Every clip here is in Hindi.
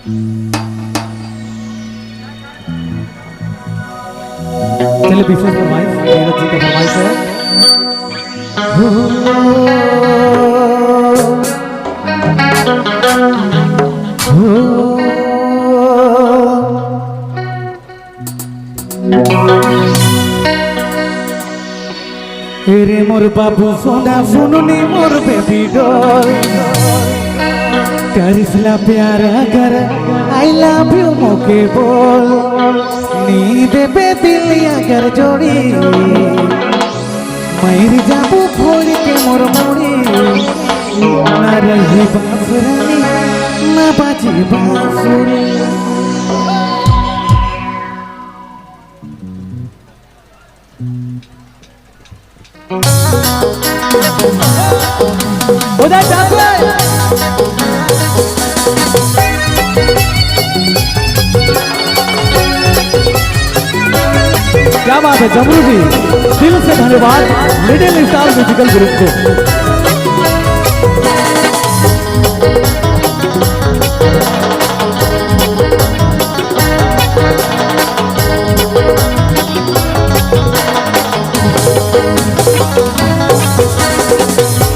चलिए विशेष फरमाइश नीरज जी का फरमाइश है। रे मोर बाबू सोना सुननी मोर बेबी डॉल करिसला प्यार अगर आई लव यू मोके बोल नींद पे दिल अगर जोड़ी मर जाबू फोड़ के मोर मोड़ी ना रही बांसुरी ना बाजी बांसुरी। उधर क्या बात है जमरू जी, दिल से धन्यवाद लिटिल स्टार म्यूजिकल ग्रुप को।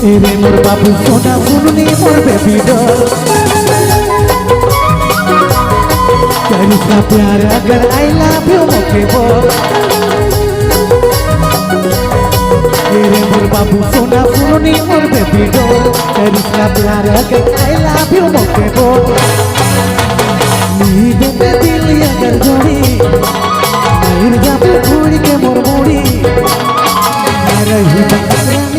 रे मोर बाबू सोना सुननी मोर बेबी डॉल करिसला प्यार अगर आई लव यू मोके बोल। रे मोर बाबू सोना सुननी मोर बेबी डॉल करिसला प्यार अगर आई लव यू मोके बोल नींद में दिल अगर जोड़ी मर जाबू छोड़ के मोर मोड़ी ना रही बांसुरी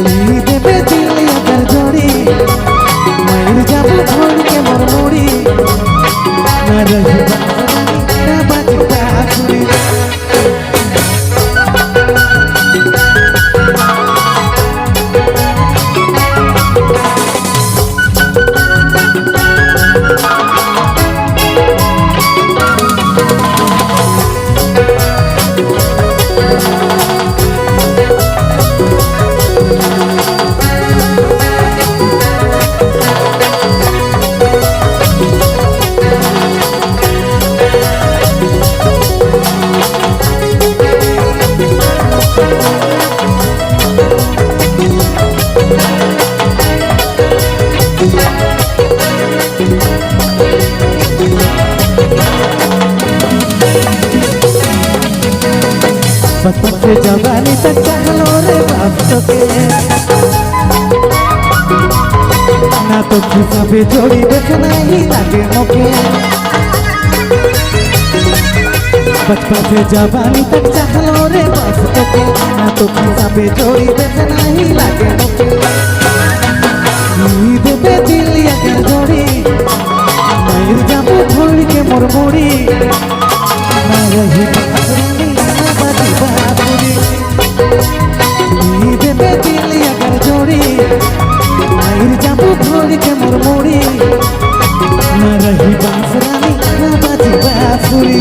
नींद में दिल अगर जोड़ी मर जाबू छोड़ के मोर मोड़ी ना रही बांसुरी ना बाजी बांसुरी। बचपन से जवानी तक चलो रे बाप के ना तो खिसा पे जोड़ी देखना ही लगे मोके। बचपन से जवानी तक चलो रे बाप के ना तो खिसा पे जोड़ी देखना ही लगे मोके नींद पे दिल अगर जोड़ी मर जाबू छोड़ के मोर मोड़ी ना रही बांसुरी नींद में दिल अगर जोड़ी मर जाबू छोड़ के मोर मोड़ी ना रही बांसुरी ना बाजी बांसुरी।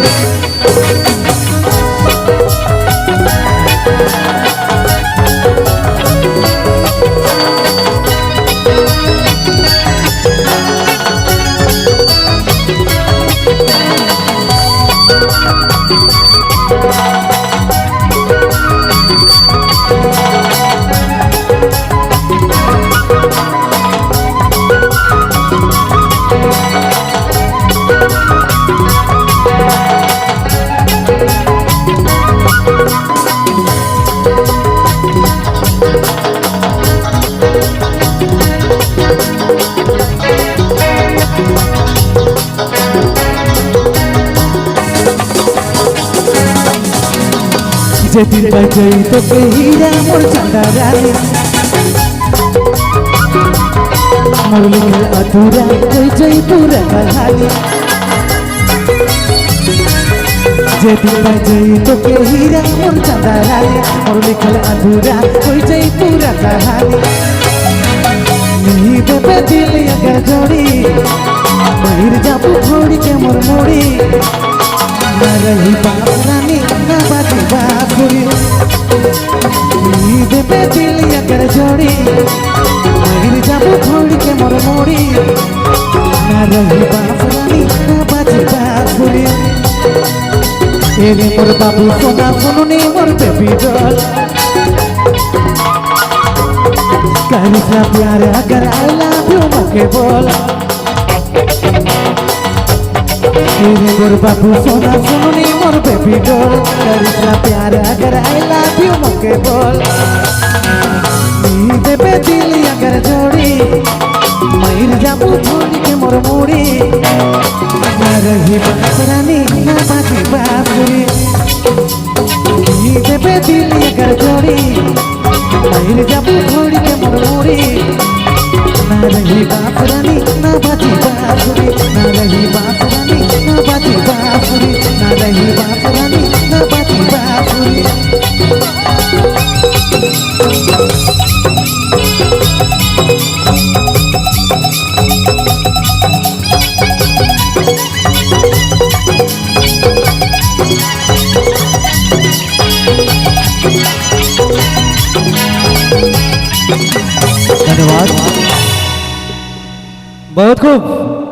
जे दिल बजे तो हीरा मोर चंदा रानी मोर लिखल अधूरा कोई जई पूरा कहानी। जे दिल बजे तो हीरा मोर चंदा रानी मोर लिखल अधूरा कोई जई पूरा कहानी। नींद पे दिल अगर जोड़ी मर जाबू छोड़ के मोर मोड़ी ना रही बांसुरी ना बाजी बांसुरी। नींद पे दिल अगर जोड़ी मर जाबू छोड़ के मोर मुड़ी ना रही बांसुरी ना बाजी बांसुरी तेरे मोर बाबू सोना सुनुनी मोर बेबी डॉल करिश्मा प्यार अगर आई लव यू मके बोल तेरे मोर बाबू सोना सुनुनी मोर बेबी डॉल करिश्मा प्यार अगर आई लव यू मके बोल देवे दिल अगर जोड़ी मर जाबू छोड़ के मोर मुड़ी ना रही बांसुरी ना बाजी बांसुरी देवे दिल अगर जोड़ी मर जाबू छोड़ के मोर मुड़ी ना रही बांसुरी ना बाजी बांसुरी ना रही बांसुरी ना बाजी बांसुरी ना रही बांसुरी ना बाजी बांसुरी धन्यवाद बहुत खूब।